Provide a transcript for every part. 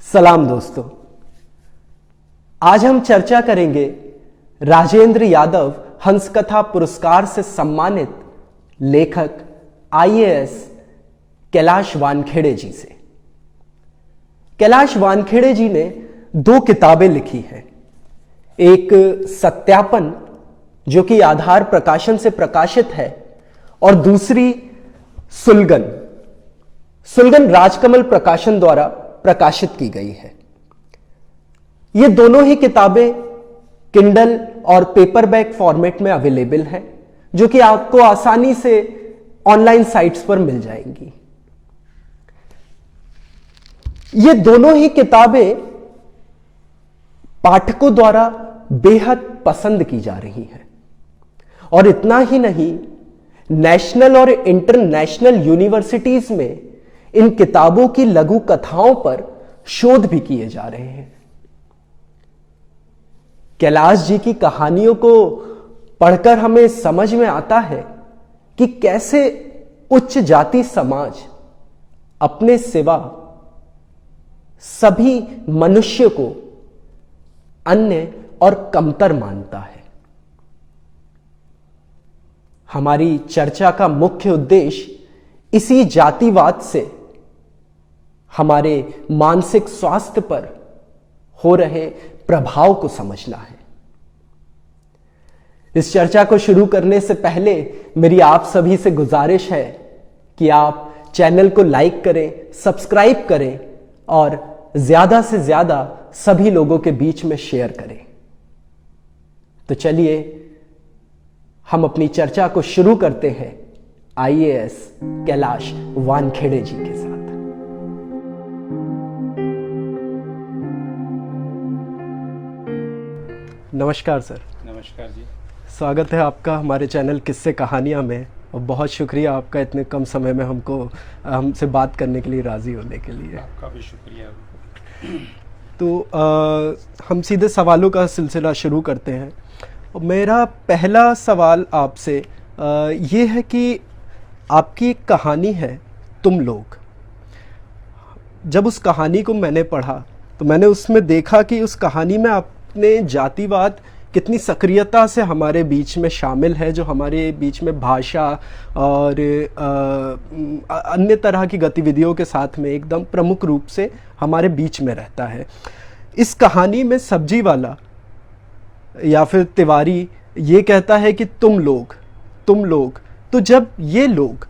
सलाम दोस्तों। आज हम चर्चा करेंगे राजेंद्र यादव हंसकथा पुरस्कार से सम्मानित लेखक आईएएस कैलाश वानखेड़े जी से। कैलाश वानखेड़े जी ने 2 किताबें लिखी हैं। एक सत्यापन जो कि आधार प्रकाशन से प्रकाशित है और दूसरी सुलगन राजकमल प्रकाशन द्वारा प्रकाशित की गई है। ये दोनों ही किताबें किंडल और पेपरबैक फॉर्मेट में अवेलेबल हैं, जो कि आपको आसानी से ऑनलाइन साइट्स पर मिल जाएंगी। ये दोनों ही किताबें पाठकों द्वारा बेहद पसंद की जा रही हैं और इतना ही नहीं, नेशनल और इंटरनेशनल यूनिवर्सिटीज में इन किताबों की लघु कथाओं पर शोध भी किए जा रहे हैं। कैलाश जी की कहानियों को पढ़कर हमें समझ में आता है कि कैसे उच्च जाति समाज अपने सिवा सभी मनुष्य को अन्य और कमतर मानता है। हमारी चर्चा का मुख्य उद्देश्य इसी जातिवाद से हमारे मानसिक स्वास्थ्य पर हो रहे प्रभाव को समझना है। इस चर्चा को शुरू करने से पहले मेरी आप सभी से गुजारिश है कि आप चैनल को लाइक करें, सब्सक्राइब करें और ज्यादा से ज्यादा सभी लोगों के बीच में शेयर करें। तो चलिए हम अपनी चर्चा को शुरू करते हैं आईएएस कैलाश वानखेड़े जी के साथ। नमस्कार सर। नमस्कार जी। स्वागत है आपका हमारे चैनल किस्से कहानियां में और बहुत शुक्रिया आपका इतने कम समय में हमसे बात करने के लिए राजी होने के लिए। आपका भी शुक्रिया। तो हम सीधे सवालों का सिलसिला शुरू करते हैं। मेरा पहला सवाल आपसे ये है कि आपकी एक कहानी है तुम लोग। जब उस कहानी को मैंने पढ़ा तो मैंने उसमें देखा कि उस कहानी में आपने जातिवाद कितनी सक्रियता से हमारे बीच में शामिल है, जो हमारे बीच में भाषा और अन्य तरह की गतिविधियों के साथ में एकदम प्रमुख रूप से हमारे बीच में रहता है। इस कहानी में सब्जी वाला या फिर तिवारी ये कहता है कि तुम लोग। तो जब ये लोग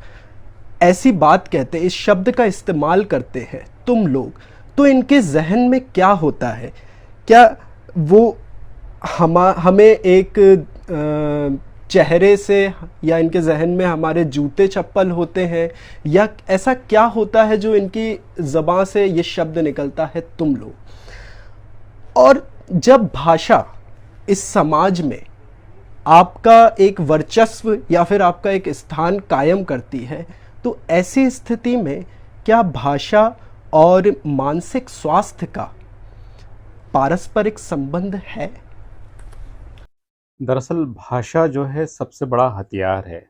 ऐसी बात कहते हैं, इस शब्द का इस्तेमाल करते हैं तुम लोग, तो इनके जहन में क्या होता है? क्या वो हमें एक चेहरे से या इनके जहन में हमारे जूते चप्पल होते हैं, या ऐसा क्या होता है जो इनकी ज़बान से ये शब्द निकलता है तुम लोग? और जब भाषा इस समाज में आपका एक वर्चस्व या फिर आपका एक स्थान कायम करती है, तो ऐसी स्थिति में क्या भाषा और मानसिक स्वास्थ्य का पारस्परिक संबंध है? दरअसल भाषा जो है सबसे बड़ा हथियार है।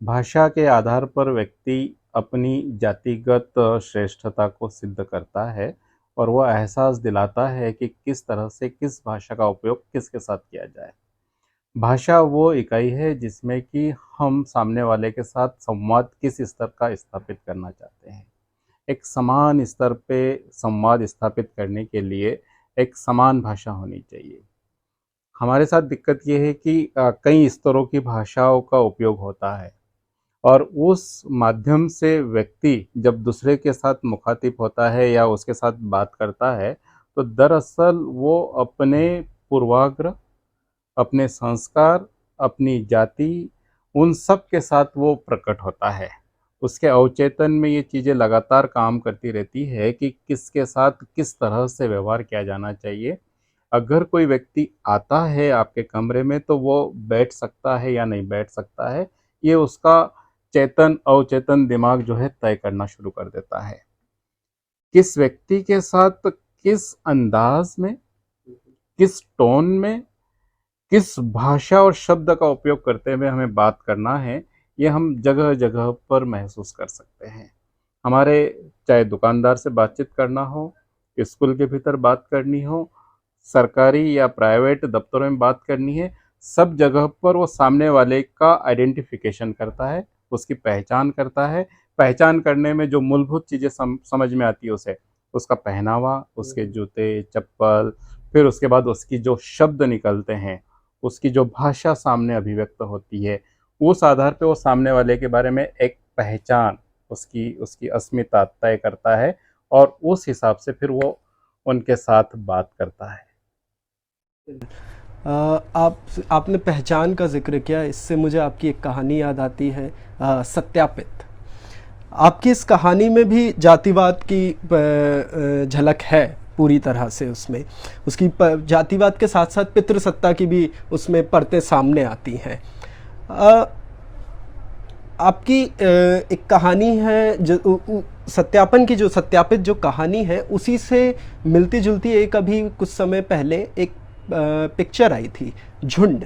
भाषा के आधार पर व्यक्ति अपनी जातिगत श्रेष्ठता को सिद्ध करता है और वह एहसास दिलाता है कि किस तरह से किस भाषा का उपयोग किसके साथ किया जाए। भाषा वो इकाई है जिसमें कि हम सामने वाले के साथ संवाद किस स्तर का स्थापित करना चाहते हैं। एक समान स्तर पे संवाद स्थापित करने के लिए एक समान भाषा होनी चाहिए। हमारे साथ दिक्कत ये है कि कई स्तरों की भाषाओं का उपयोग होता है और उस माध्यम से व्यक्ति जब दूसरे के साथ मुखातिब होता है या उसके साथ बात करता है, तो दरअसल वो अपने पूर्वाग्रह, अपने संस्कार, अपनी जाति, उन सब के साथ वो प्रकट होता है। उसके अवचेतन में ये चीज़ें लगातार काम करती रहती है कि किसके साथ किस तरह से व्यवहार किया जाना चाहिए। अगर कोई व्यक्ति आता है आपके कमरे में तो वो बैठ सकता है या नहीं बैठ सकता है, ये उसका चेतन अवचेतन दिमाग जो है तय करना शुरू कर देता है। किस व्यक्ति के साथ किस अंदाज में, किस टोन में, किस भाषा और शब्द का उपयोग करते हुए हमें बात करना है, ये हम जगह जगह पर महसूस कर सकते हैं। हमारे चाहे दुकानदार से बातचीत करना हो स्कूल के भीतर बात करनी हो, सरकारी या प्राइवेट दफ्तरों में बात करनी है, सब जगह पर वो सामने वाले का आइडेंटिफिकेशन करता है, उसकी पहचान करता है। पहचान करने में जो मूलभूत चीज़ें समझ में आती है उसे, उसका पहनावा, उसके जूते, चप्पल, फिर उसके बाद उसकी जो शब्द निकलते हैं, उसकी जो भाषा सामने अभिव्यक्त होती है, उस आधार पे वो सामने वाले के बारे में एक पहचान, उसकी उसकी अस्मिता तय करता है और उस हिसाब से फिर वो उनके साथ बात करता है। आपने पहचान का ज़िक्र किया, इससे मुझे आपकी एक कहानी याद आती है, सत्यापित। आपकी इस कहानी में भी जातिवाद की झलक है पूरी तरह से उसमें। उसकी जातिवाद के साथ साथ पितृसत्ता की भी उसमें परतें सामने आती हैं। आपकी एक कहानी है जो सत्यापन की, जो सत्यापित जो कहानी है, उसी से मिलती जुलती एक अभी कुछ समय पहले एक पिक्चर आई थी, झुंड।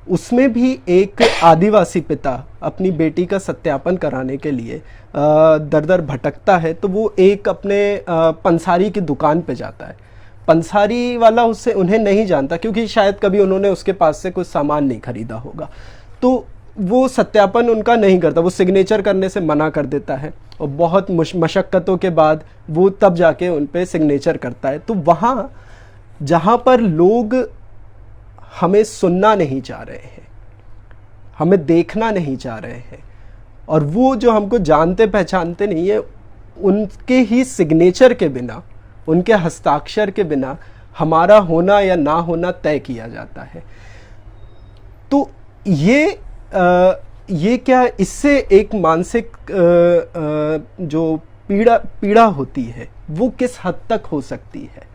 उसमें भी एक आदिवासी पिता अपनी बेटी का सत्यापन कराने के लिए दर दर भटकता है, तो वो एक अपने पंसारी की दुकान पे जाता है। पंसारी वाला उससे उन्हें नहीं जानता, क्योंकि शायद कभी उन्होंने उसके पास से कुछ सामान नहीं खरीदा होगा। तो वो सत्यापन उनका नहीं करता, वो सिग्नेचर करने से मना कर देता है, और बहुत मशक्क़तों के बाद वो तब जाके उन पे सिग्नेचर करता है। तो वहाँ जहाँ पर लोग हमें सुनना नहीं चाह रहे हैं, हमें देखना नहीं चाह रहे हैं, और वो जो हमको जानते पहचानते नहीं है, उनके ही सिग्नेचर के बिना, उनके हस्ताक्षर के बिना हमारा होना या ना होना तय किया जाता है। तो ये क्या, इससे एक मानसिक जो पीड़ा होती है, वो किस हद तक हो सकती है?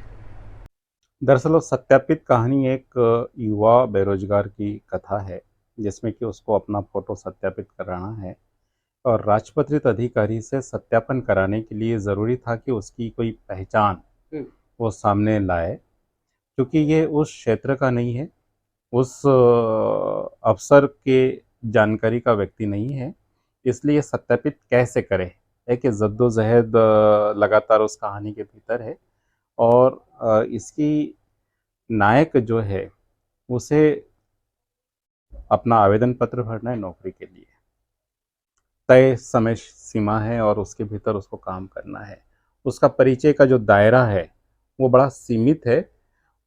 दरअसल वो सत्यापित कहानी एक युवा बेरोजगार की कथा है, जिसमें कि उसको अपना फोटो सत्यापित कराना है और राजपत्रित अधिकारी से सत्यापन कराने के लिए ज़रूरी था कि उसकी कोई पहचान वो सामने लाए, क्योंकि ये उस क्षेत्र का नहीं है, उस अफसर के जानकारी का व्यक्ति नहीं है, इसलिए सत्यापित कैसे करे। एक जद्दोजहद लगातार उस कहानी के भीतर है और इसकी नायक जो है उसे अपना आवेदन पत्र भरना है नौकरी के लिए, तय समय सीमा है और उसके भीतर उसको काम करना है। उसका परिचय का जो दायरा है वो बड़ा सीमित है,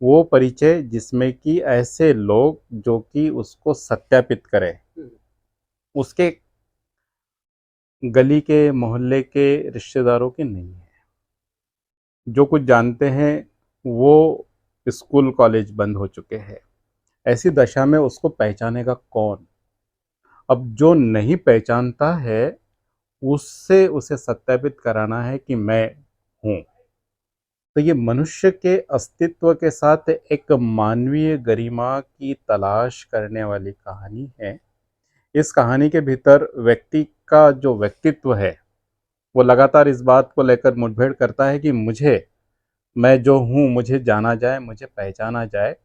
वो परिचय जिसमें कि ऐसे लोग जो कि उसको सत्यापित करें, उसके गली के मोहल्ले के रिश्तेदारों के नहीं है। जो कुछ जानते हैं वो स्कूल कॉलेज बंद हो चुके हैं। ऐसी दशा में उसको पहचानेगा कौन? अब जो नहीं पहचानता है उससे उसे सत्यापित कराना है कि मैं हूँ। तो ये मनुष्य के अस्तित्व के साथ एक मानवीय गरिमा की तलाश करने वाली कहानी है। इस कहानी के भीतर व्यक्ति का जो व्यक्तित्व है वो लगातार इस बात को लेकर मुठभेड़ करता है कि मैं जो हूँ मुझे जाना जाए, मुझे पहचाना जाए।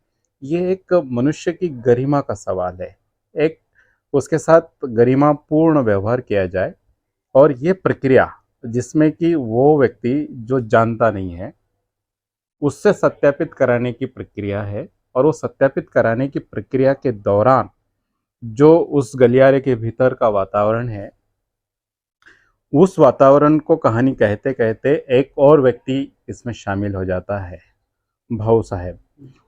ये एक मनुष्य की गरिमा का सवाल है, एक उसके साथ गरिमापूर्ण व्यवहार किया जाए, और ये प्रक्रिया जिसमें कि वो व्यक्ति जो जानता नहीं है उससे सत्यापित कराने की प्रक्रिया है। और वो सत्यापित कराने की प्रक्रिया के दौरान जो उस गलियारे के भीतर का वातावरण है, उस वातावरण को कहानी कहते कहते एक और व्यक्ति इसमें शामिल हो जाता है, भाऊ साहब।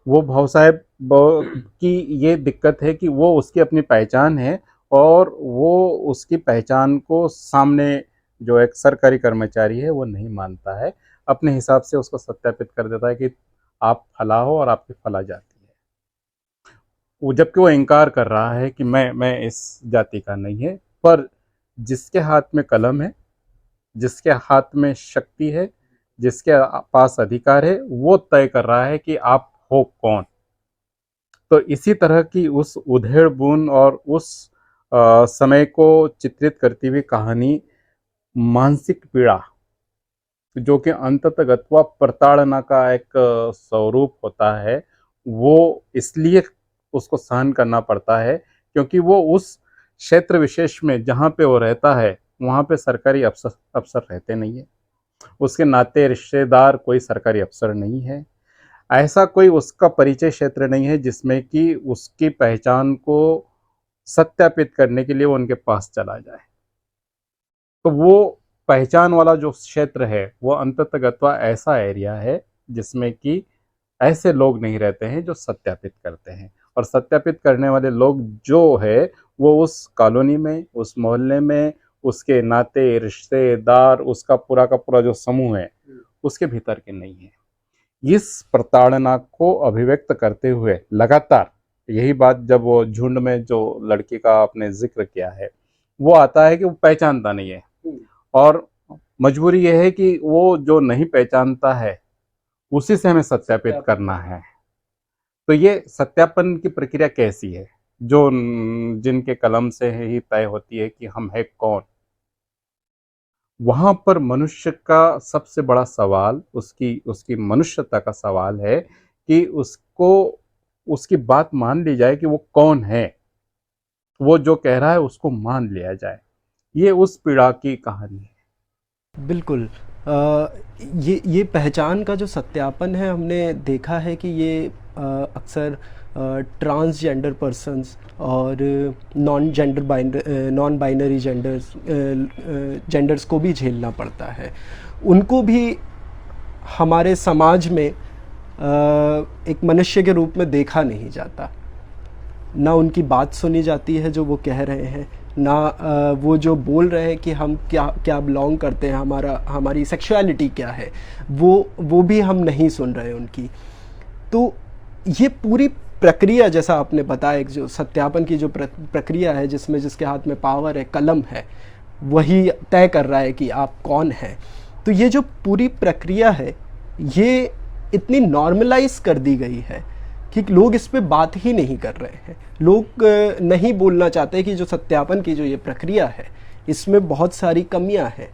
वो भाऊ साहब की ये दिक्कत है कि वो उसकी अपनी पहचान है और वो उसकी पहचान को सामने जो एक सरकारी कर्मचारी है वो नहीं मानता है, अपने हिसाब से उसको सत्यापित कर देता है कि आप फला हो और आपकी फला जाति है। वो जबकि वो इनकार कर रहा है कि मैं इस जाति का नहीं है, पर जिसके हाथ में कलम है, जिसके हाथ में शक्ति है, जिसके पास अधिकार है, वो तय कर रहा है कि आप हो कौन। तो इसी तरह की उस उधेड़ बुन और उस समय को चित्रित करती हुई कहानी मानसिक पीड़ा, जो कि अंततः प्रताड़ना का एक स्वरूप होता है, वो इसलिए उसको सहन करना पड़ता है क्योंकि वो उस क्षेत्र विशेष में जहाँ पे वो रहता है वहाँ पे सरकारी अफसर अफसर रहते नहीं है। उसके नाते रिश्तेदार कोई सरकारी अफसर नहीं है, ऐसा कोई उसका परिचय क्षेत्र नहीं है जिसमें कि उसकी पहचान को सत्यापित करने के लिए वो उनके पास चला जाए। तो वो पहचान वाला जो क्षेत्र है वो अंततगत्वा ऐसा एरिया है जिसमें कि ऐसे लोग नहीं रहते हैं जो सत्यापित करते हैं। और सत्यापित करने वाले लोग जो है वो उस कॉलोनी में, उस मोहल्ले में, उसके नाते रिश्तेदार, उसका पूरा का पूरा जो समूह है उसके भीतर के नहीं है। इस प्रताड़ना को अभिव्यक्त करते हुए लगातार यही बात, जब वो झुंड में जो लड़की का आपने जिक्र किया है, वो आता है कि वो पहचानता नहीं है और मजबूरी ये है कि वो जो नहीं पहचानता है उसी से हमें सत्यापित करना है। तो ये सत्यापन की प्रक्रिया कैसी है, जो जिनके कलम से ही तय होती है कि हम है कौन। वहां पर मनुष्य का सबसे बड़ा सवाल, उसकी उसकी मनुष्यता का सवाल है कि उसको उसकी बात मान ली जाए कि वो कौन है, वो जो कह रहा है उसको मान लिया जाए। ये उस पीड़ा की कहानी है। बिल्कुल। ये पहचान का जो सत्यापन है, हमने देखा है कि ये अक्सर ट्रांसजेंडर पर्सन्स और नॉन बाइनरी जेंडर्स को भी झेलना पड़ता है। उनको भी हमारे समाज में एक मनुष्य के रूप में देखा नहीं जाता। ना उनकी बात सुनी जाती है जो वो कह रहे हैं, ना वो जो बोल रहे हैं कि हम क्या क्या बिलोंग करते हैं, हमारी सेक्सुअलिटी क्या है, वो भी हम नहीं सुन रहे उनकी। तो ये पूरी प्रक्रिया, जैसा आपने बताया, एक जो सत्यापन की जो प्रक्रिया है, जिसमें जिसके हाथ में पावर है, कलम है, वही तय कर रहा है कि आप कौन हैं। तो ये जो पूरी प्रक्रिया है, ये इतनी नॉर्मलाइज कर दी गई है कि लोग इस पे बात ही नहीं कर रहे हैं। लोग नहीं बोलना चाहते कि जो सत्यापन की जो ये प्रक्रिया है, इसमें बहुत सारी कमियां हैं,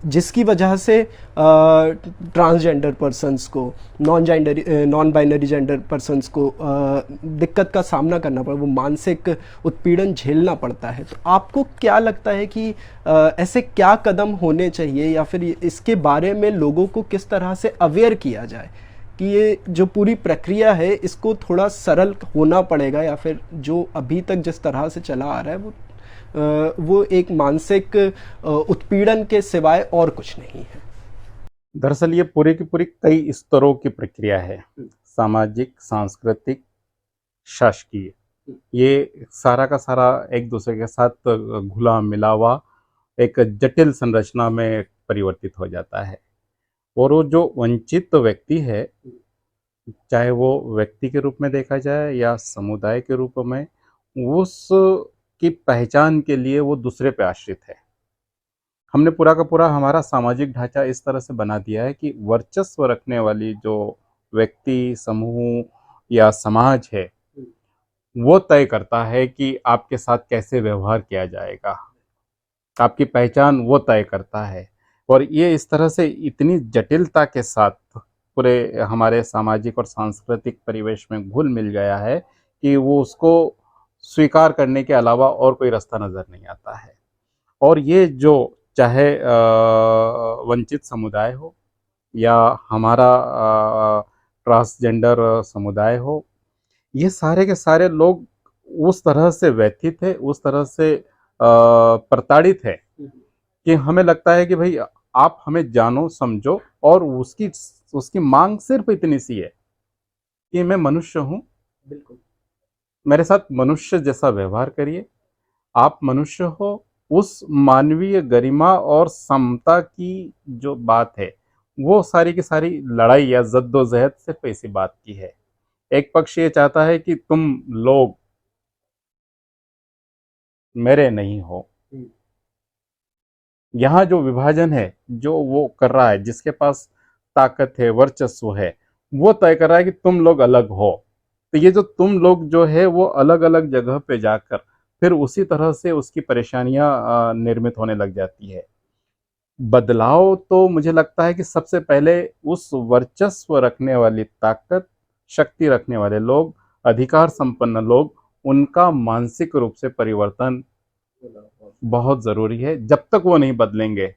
जिसकी वजह से ट्रांसजेंडर पर्सन्स को, नॉन बाइनरी जेंडर पर्सन्स को दिक्कत का सामना करना पड़ा, वो मानसिक उत्पीड़न झेलना पड़ता है। तो आपको क्या लगता है कि ऐसे क्या कदम होने चाहिए, या फिर इसके बारे में लोगों को किस तरह से अवेयर किया जाए कि ये जो पूरी प्रक्रिया है इसको थोड़ा सरल होना पड़ेगा, या फिर जो अभी तक जिस तरह से चला आ रहा है वो एक मानसिक उत्पीड़न के सिवाय और कुछ नहीं है? दरअसल ये पूरी की पूरी कई स्तरों की प्रक्रिया है, सामाजिक, सांस्कृतिक, शासकीय। ये सारा का सारा एक दूसरे के साथ घुला मिला हुआ एक जटिल संरचना में परिवर्तित हो जाता है। और वो जो वंचित व्यक्ति है, चाहे वो व्यक्ति के रूप में देखा जाए या समुदाय के रूप में, उसकी पहचान के लिए वो दूसरे पे आश्रित है। हमने पूरा का पूरा हमारा सामाजिक ढांचा इस तरह से बना दिया है कि वर्चस्व रखने वाली जो व्यक्ति, समूह या समाज है, वो तय करता है कि आपके साथ कैसे व्यवहार किया जाएगा। आपकी पहचान वो तय करता है। और ये इस तरह से इतनी जटिलता के साथ पूरे हमारे सामाजिक और सांस्कृतिक परिवेश में घुल मिल गया है कि वो उसको स्वीकार करने के अलावा और कोई रास्ता नज़र नहीं आता है। और ये जो चाहे वंचित समुदाय हो या हमारा ट्रांसजेंडर समुदाय हो, ये सारे के सारे लोग उस तरह से व्यथित है, उस तरह से प्रताड़ित है कि हमें लगता है कि भाई आप हमें जानो, समझो, और उसकी उसकी मांग सिर्फ इतनी सी है कि मैं मनुष्य हूँ, बिल्कुल। मेरे साथ मनुष्य जैसा व्यवहार करिए। आप मनुष्य हो, उस मानवीय गरिमा और समता की जो बात है, वो सारी की सारी लड़ाई या जद्दोजहद सिर्फ इसी बात की है। एक पक्ष ये चाहता है कि तुम लोग मेरे नहीं हो। यहाँ जो विभाजन है, जो वो कर रहा है, जिसके पास ताकत है, वर्चस्व है, वो तय कर रहा है कि तुम लोग अलग हो। तो ये जो तुम लोग जो है वो अलग अलग जगह पे जाकर फिर उसी तरह से उसकी परेशानियां निर्मित होने लग जाती है। बदलाव तो मुझे लगता है कि सबसे पहले उस वर्चस्व रखने वाली ताकत, शक्ति रखने वाले लोग, अधिकार संपन्न लोग, उनका मानसिक रूप से परिवर्तन बहुत जरूरी है। जब तक वो नहीं बदलेंगे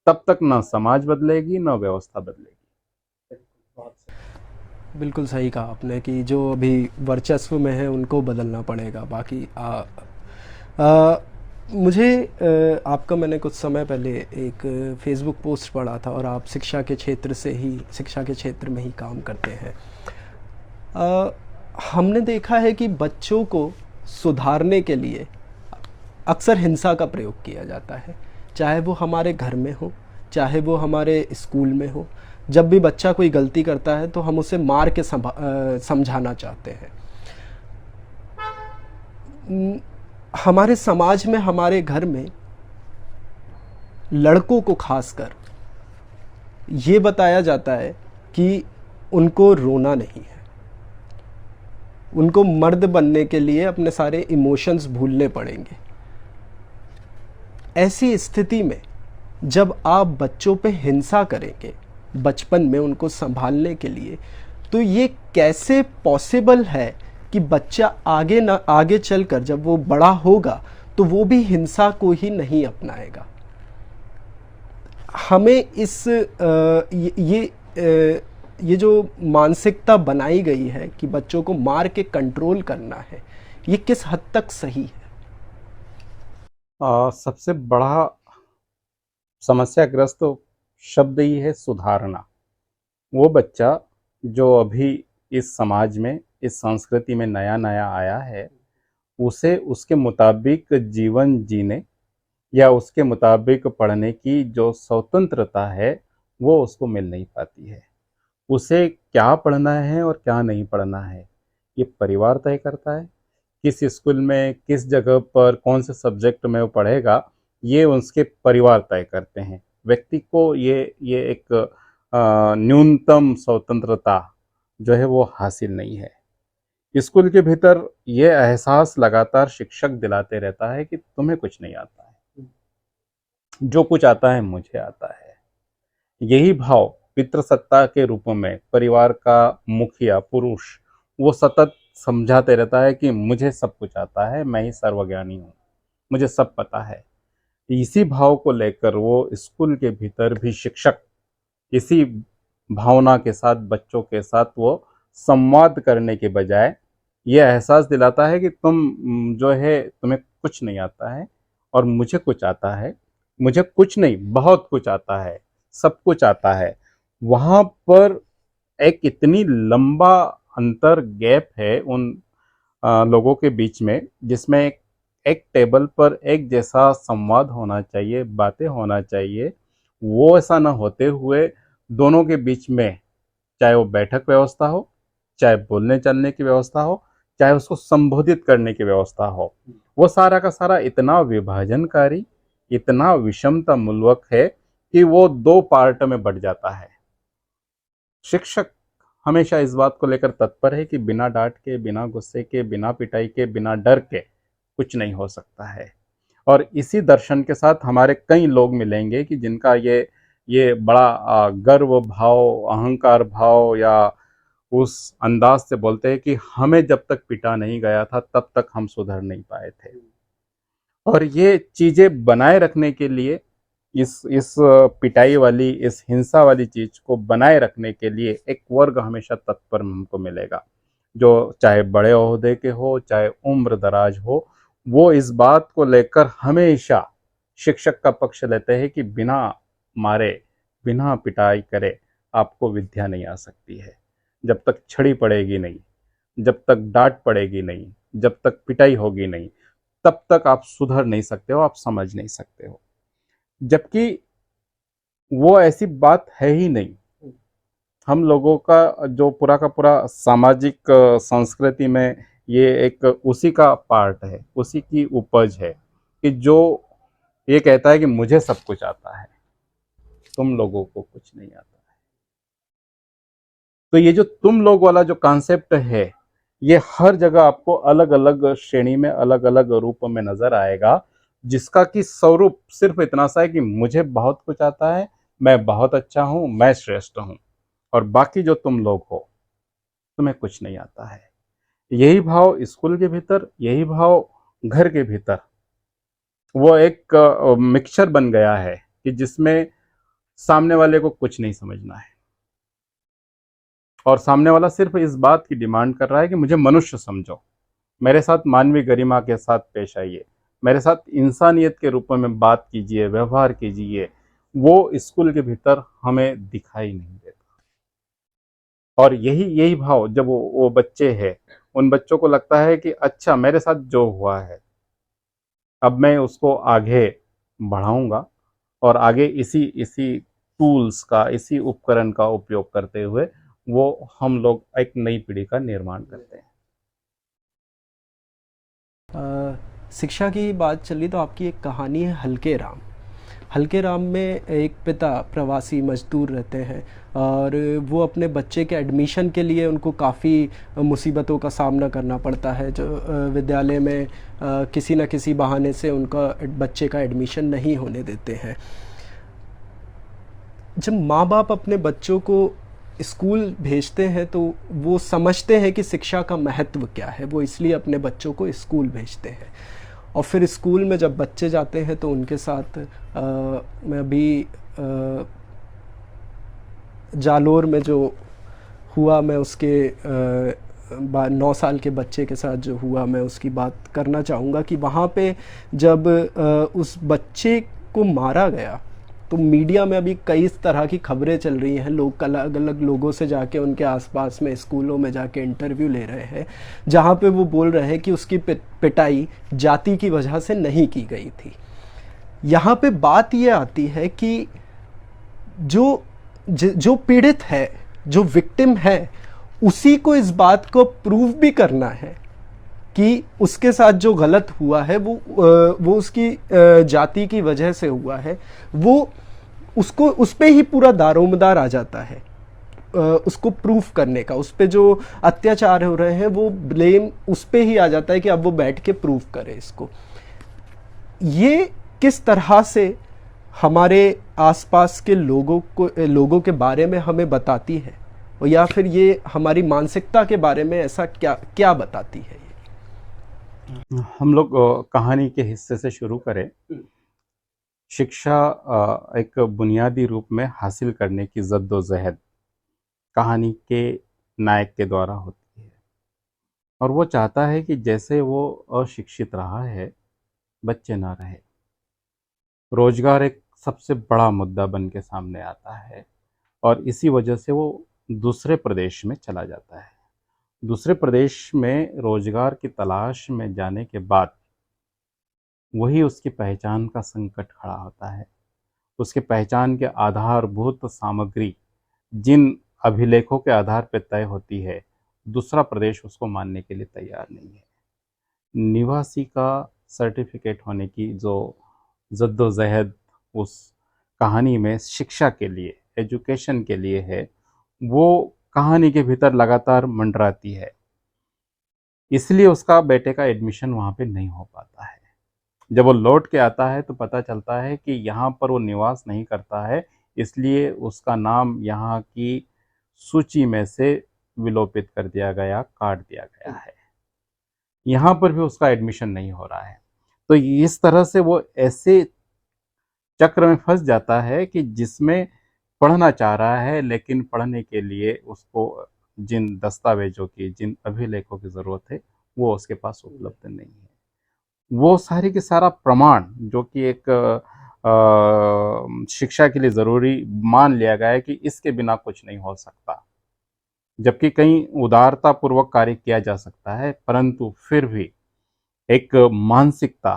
तब तक न समाज बदलेगी न व्यवस्था बदलेगी। बिल्कुल सही कहा आपने कि जो अभी वर्चस्व में है उनको बदलना पड़ेगा, बाकी आ, मुझे आपका मैंने कुछ समय पहले एक फेसबुक पोस्ट पढ़ा था, और आप शिक्षा के क्षेत्र में ही काम करते हैं। अ, हमने देखा है कि बच्चों को सुधारने के लिए अक्सर हिंसा का प्रयोग किया जाता है, चाहे वो हमारे घर में हो, चाहे वो हमारे स्कूल में हो। जब भी बच्चा कोई गलती करता है तो हम उसे मार के समझाना चाहते हैं। न- हमारे समाज में, हमारे घर में लड़कों को खासकर ये बताया जाता है कि उनको रोना नहीं है, उनको मर्द बनने के लिए अपने सारे इमोशंस भूलने पड़ेंगे। ऐसी स्थिति में जब आप बच्चों पे हिंसा करेंगे बचपन में उनको संभालने के लिए, तो ये कैसे पॉसिबल है कि बच्चा आगे चलकर जब वो बड़ा होगा तो वो भी हिंसा को ही नहीं अपनाएगा। हमें ये जो मानसिकता बनाई गई है कि बच्चों को मार के कंट्रोल करना है, ये किस हद तक सही है? सबसे बड़ा समस्याग्रस्त शब्द ही है सुधारना। वो बच्चा जो अभी इस समाज में, इस संस्कृति में नया नया आया है, उसे उसके मुताबिक जीवन जीने या उसके मुताबिक पढ़ने की जो स्वतंत्रता है वो उसको मिल नहीं पाती है। उसे क्या पढ़ना है और क्या नहीं पढ़ना है, ये परिवार तय करता है। किस स्कूल में, किस जगह पर, कौन से सब्जेक्ट में वो पढ़ेगा, ये उसके परिवार तय करते हैं। व्यक्ति को ये एक न्यूनतम स्वतंत्रता जो है वो हासिल नहीं है। स्कूल के भीतर ये एहसास लगातार शिक्षक दिलाते रहता है कि तुम्हें कुछ नहीं आता है, जो कुछ आता है मुझे आता है। यही भाव पितृसत्ता के रूप में परिवार का मुखिया पुरुष वो सतत समझाते रहता है कि मुझे सब कुछ आता है, मैं ही सर्वज्ञानी हूँ, मुझे सब पता है। इसी भाव को लेकर वो स्कूल के भीतर भी शिक्षक इसी भावना के साथ बच्चों के साथ वो संवाद करने के बजाय ये एहसास दिलाता है कि तुम जो है तुम्हें कुछ नहीं आता है और मुझे कुछ आता है। मुझे कुछ नहीं, बहुत कुछ आता है, सब कुछ आता है। वहाँ पर एक इतनी लंबा अंतर गैप है उन लोगों के बीच में, जिसमें एक टेबल पर एक जैसा संवाद होना चाहिए, बातें होना चाहिए। वो ऐसा ना होते हुए दोनों के बीच में, चाहे वो बैठक व्यवस्था हो, चाहे बोलने चलने की व्यवस्था हो, चाहे उसको संबोधित करने की व्यवस्था हो, वो सारा का सारा इतना विभाजनकारी, इतना विषमता मूलक है कि वो दो पार्ट में बढ़ जाता है। शिक्षक हमेशा इस बात को लेकर तत्पर है कि बिना डांट के, बिना गुस्से के, बिना पिटाई के, बिना डर के कुछ नहीं हो सकता है। और इसी दर्शन के साथ हमारे कई लोग मिलेंगे कि जिनका ये बड़ा गर्व भाव, अहंकार भाव या उस अंदाज से बोलते हैं कि हमें जब तक पिटा नहीं गया था तब तक हम सुधर नहीं पाए थे। और ये चीजें बनाए रखने के लिए, इस पिटाई वाली, इस हिंसा वाली चीज को बनाए रखने के लिए एक वर्ग हमेशा तत्पर हमको मिलेगा, जो चाहे बड़े ओहदे के हो, चाहे उम्र दराज हो। वो इस बात को लेकर हमेशा शिक्षक का पक्ष लेते हैं कि बिना मारे, बिना पिटाई करे आपको विद्या नहीं आ सकती है। जब तक छड़ी पड़ेगी नहीं, जब तक डांट पड़ेगी नहीं, जब तक पिटाई होगी नहीं, तब तक आप सुधर नहीं सकते हो, आप समझ नहीं सकते हो। जबकि वो ऐसी बात है ही नहीं। हम लोगों का जो पूरा का पूरा सामाजिक संस्कृति में ये एक उसी का पार्ट है, उसी की उपज है कि जो ये कहता है कि मुझे सब कुछ आता है, तुम लोगों को कुछ नहीं आता है। तो ये जो तुम लोग वाला जो कॉन्सेप्ट है, ये हर जगह आपको अलग अलग श्रेणी में, अलग अलग रूप में नजर आएगा, जिसका कि स्वरूप सिर्फ इतना सा है कि मुझे बहुत कुछ आता है, मैं बहुत अच्छा हूं, मैं श्रेष्ठ हूं, और बाकी जो तुम लोग हो तुम्हें कुछ नहीं आता है। यही भाव स्कूल के भीतर, यही भाव घर के भीतर, वो एक मिक्सचर बन गया है कि जिसमें सामने वाले को कुछ नहीं समझना है, और सामने वाला सिर्फ इस बात की डिमांड कर रहा है कि मुझे मनुष्य समझो, मेरे साथ मानवीय गरिमा के साथ पेश आइए, मेरे साथ इंसानियत के रूप में बात कीजिए, व्यवहार कीजिए। वो स्कूल के भीतर हमें दिखाई नहीं देता। और यही यही भाव जब वो बच्चे हैं, उन बच्चों को लगता है कि अच्छा, मेरे साथ जो हुआ है, अब मैं उसको आगे बढ़ाऊंगा, और आगे इसी इसी टूल्स का, इसी उपकरण का उपयोग करते हुए वो हम लोग एक नई पीढ़ी का निर्माण करते हैं। शिक्षा की बात चली तो आपकी एक कहानी है हल्के राम। हल्के राम में एक पिता प्रवासी मजदूर रहते हैं और वो अपने बच्चे के एडमिशन के लिए उनको काफ़ी मुसीबतों का सामना करना पड़ता है, जो विद्यालय में किसी न किसी बहाने से उनका बच्चे का एडमिशन नहीं होने देते हैं। जब माँ बाप अपने बच्चों को स्कूल भेजते हैं तो वो समझते हैं कि शिक्षा का महत्व क्या है, वो इसलिए अपने बच्चों को स्कूल भेजते हैं। और फिर स्कूल में जब बच्चे जाते हैं तो उनके साथ मैं अभी जालोर में जो हुआ, मैं उसके 9 साल के बच्चे के साथ जो हुआ मैं उसकी बात करना चाहूँगा कि वहाँ पे जब उस बच्चे को मारा गया तो मीडिया में अभी कई तरह की खबरें चल रही हैं, लोग अलग अलग लोगों से जाके उनके आसपास में स्कूलों में जाके इंटरव्यू ले रहे हैं, जहाँ पे वो बोल रहे हैं कि उसकी पिटाई जाति की वजह से नहीं की गई थी। यहाँ पे बात ये आती है कि जो जो पीड़ित है, जो विक्टिम है, उसी को इस बात को प्रूव भी करना है कि उसके साथ जो गलत हुआ है वो उसकी जाति की वजह से हुआ है। वो उसको उस पे ही पूरा दारोमदार आ जाता है उसको प्रूफ करने का। उस पे जो अत्याचार हो रहे हैं वो ब्लेम उस पे ही आ जाता है कि अब वो बैठ के प्रूफ करे इसको। ये किस तरह से हमारे आसपास के लोगों के बारे में हमें बताती है, और या फिर ये हमारी मानसिकता के बारे में ऐसा क्या क्या बताती है ये? हम लोग कहानी के हिस्से से शुरू करें। शिक्षा एक बुनियादी रूप में हासिल करने की जद्दोजहद कहानी के नायक के द्वारा होती है, और वो चाहता है कि जैसे वो अशिक्षित रहा है, बच्चे ना रहे। रोजगार एक सबसे बड़ा मुद्दा बन के सामने आता है, और इसी वजह से वो दूसरे प्रदेश में चला जाता है। दूसरे प्रदेश में रोजगार की तलाश में जाने के बाद वही उसकी पहचान का संकट खड़ा होता है। उसके पहचान के आधारभूत सामग्री जिन अभिलेखों के आधार पर तय होती है, दूसरा प्रदेश उसको मानने के लिए तैयार नहीं है। निवासी का सर्टिफिकेट होने की जो जद्दोजहद उस कहानी में शिक्षा के लिए, एजुकेशन के लिए है, वो कहानी के भीतर लगातार मंडराती है। इसलिए उसका बेटे का एडमिशन वहाँ पे नहीं हो पाता है। जब वो लौट के आता है तो पता चलता है कि यहाँ पर वो निवास नहीं करता है, इसलिए उसका नाम यहाँ की सूची में से विलोपित कर दिया गया, काट दिया गया है। यहाँ पर भी उसका एडमिशन नहीं हो रहा है। तो इस तरह से वो ऐसे चक्र में फंस जाता है कि जिसमें पढ़ना चाह रहा है, लेकिन पढ़ने के लिए उसको जिन दस्तावेजों की, जिन अभिलेखों की ज़रूरत है, वो उसके पास उपलब्ध नहीं है। वो सारी की सारा प्रमाण जो कि एक शिक्षा के लिए ज़रूरी मान लिया गया है कि इसके बिना कुछ नहीं हो सकता, जबकि कहीं उदारतापूर्वक कार्य किया जा सकता है, परंतु फिर भी एक मानसिकता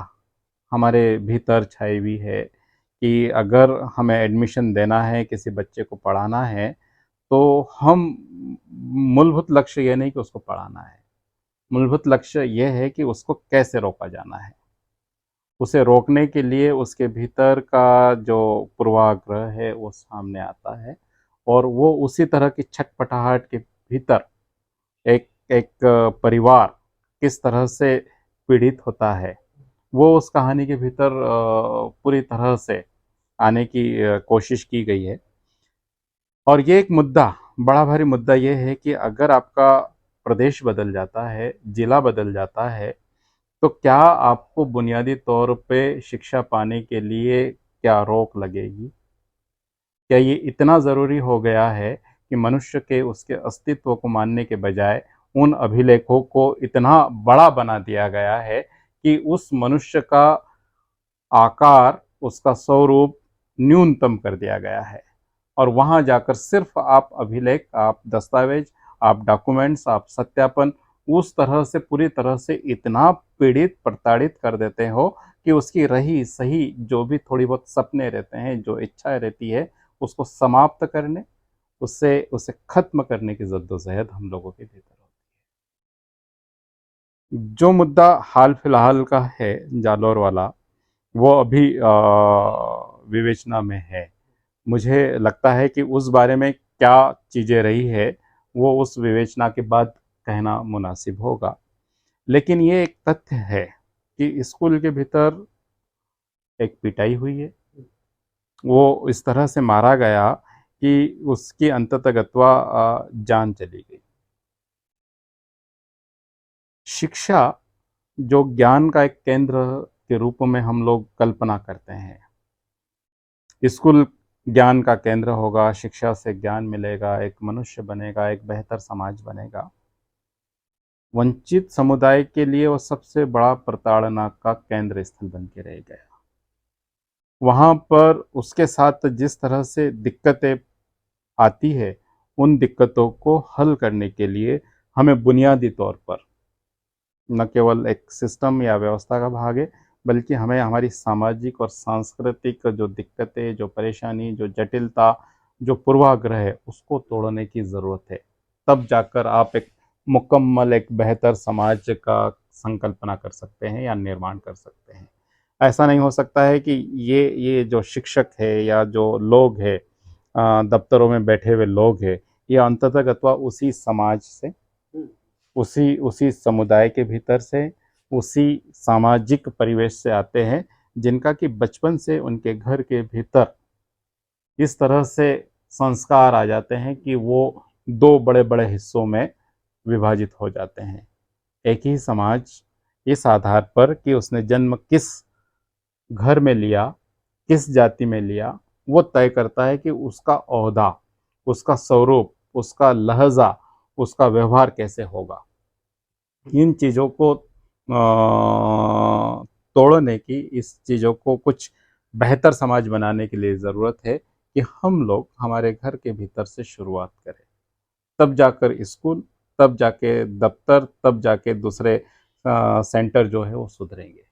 हमारे भीतर छाई हुई है कि अगर हमें एडमिशन देना है, किसी बच्चे को पढ़ाना है, तो हम मूलभूत लक्ष्य ये नहीं कि उसको पढ़ाना है, मूलभूत लक्ष्य ये है कि उसको कैसे रोका जाना है। उसे रोकने के लिए उसके भीतर का जो पूर्वाग्रह है वो सामने आता है, और वो उसी तरह की छटपटाहट के भीतर एक एक परिवार किस तरह से पीड़ित होता है, वो उस कहानी के भीतर पूरी तरह से आने की कोशिश की गई है। और ये एक मुद्दा, बड़ा भारी मुद्दा ये है कि अगर आपका प्रदेश बदल जाता है, जिला बदल जाता है, तो क्या आपको बुनियादी तौर पे शिक्षा पाने के लिए क्या रोक लगेगी? क्या ये इतना ज़रूरी हो गया है कि मनुष्य के उसके अस्तित्व को मानने के बजाय उन अभिलेखों को इतना बड़ा बना दिया गया है कि उस मनुष्य का आकार, उसका स्वरूप न्यूनतम कर दिया गया है। और वहाँ जाकर सिर्फ आप अभिलेख, आप दस्तावेज, आप डॉक्यूमेंट्स, आप सत्यापन उस तरह से पूरी तरह से इतना पीड़ित, प्रताड़ित कर देते हो कि उसकी रही सही जो भी थोड़ी बहुत सपने रहते हैं, जो इच्छाएँ रहती है, उसको समाप्त करने, उससे उसे खत्म करने की जद्दोजहद हम लोगों के भीतर होती है। जो मुद्दा हाल फिलहाल का है जालौर वाला, वो अभी विवेचना में है। मुझे लगता है कि उस बारे में क्या चीज़ें रही है वो उस विवेचना के बाद कहना मुनासिब होगा। लेकिन ये एक तथ्य है कि स्कूल के भीतर एक पिटाई हुई है। वो इस तरह से मारा गया कि उसकी अंततगत्वा जान चली गई। शिक्षा जो ज्ञान का एक केंद्र के रूप में हम लोग कल्पना करते हैं, स्कूल ज्ञान का केंद्र होगा, शिक्षा से ज्ञान मिलेगा, एक मनुष्य बनेगा, एक बेहतर समाज बनेगा। वंचित समुदाय के लिए वो सबसे बड़ा प्रताड़ना का केंद्र स्थल बन के रह गया। वहाँ पर उसके साथ जिस तरह से दिक्कतें आती है, उन दिक्कतों को हल करने के लिए हमें बुनियादी तौर पर न केवल एक सिस्टम या व्यवस्था का भाग है, बल्कि हमें हमारी सामाजिक और सांस्कृतिक जो दिक्कतें, जो परेशानी, जो जटिलता, जो पूर्वाग्रह है, उसको तोड़ने की ज़रूरत है। तब जाकर आप एक मुकम्मल, एक बेहतर समाज का संकल्पना कर सकते हैं या निर्माण कर सकते हैं। ऐसा नहीं हो सकता है कि ये जो शिक्षक है या जो लोग हैं, दफ्तरों में बैठे हुए लोग हैं, ये अंततः उसी समाज से, उसी उसी समुदाय के भीतर से, उसी सामाजिक परिवेश से आते हैं, जिनका कि बचपन से उनके घर के भीतर इस तरह से संस्कार आ जाते हैं कि वो दो बड़े-बड़े हिस्सों में विभाजित हो जाते हैं। एक ही समाज इस आधार पर कि उसने जन्म किस घर में लिया, किस जाति में लिया, वो तय करता है कि उसका ओहदा, उसका स्वरूप, उसका लहज़ा, उसका व्यवहार कैसे होगा। इन चीज़ों को तोड़ने की, इस चीज़ों को कुछ बेहतर समाज बनाने के लिए ज़रूरत है कि हम लोग हमारे घर के भीतर से शुरुआत करें। तब जाकर स्कूल, तब जाके दफ्तर, तब जाके दूसरे सेंटर जो है वो सुधरेंगे।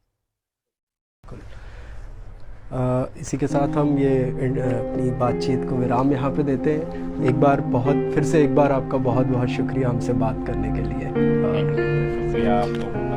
इसी के साथ हम अपनी बातचीत को विराम यहाँ पे देते हैं। फिर से एक बार आपका बहुत बहुत शुक्रिया हमसे बात करने के लिए। शुक्रिया आप लोगों का।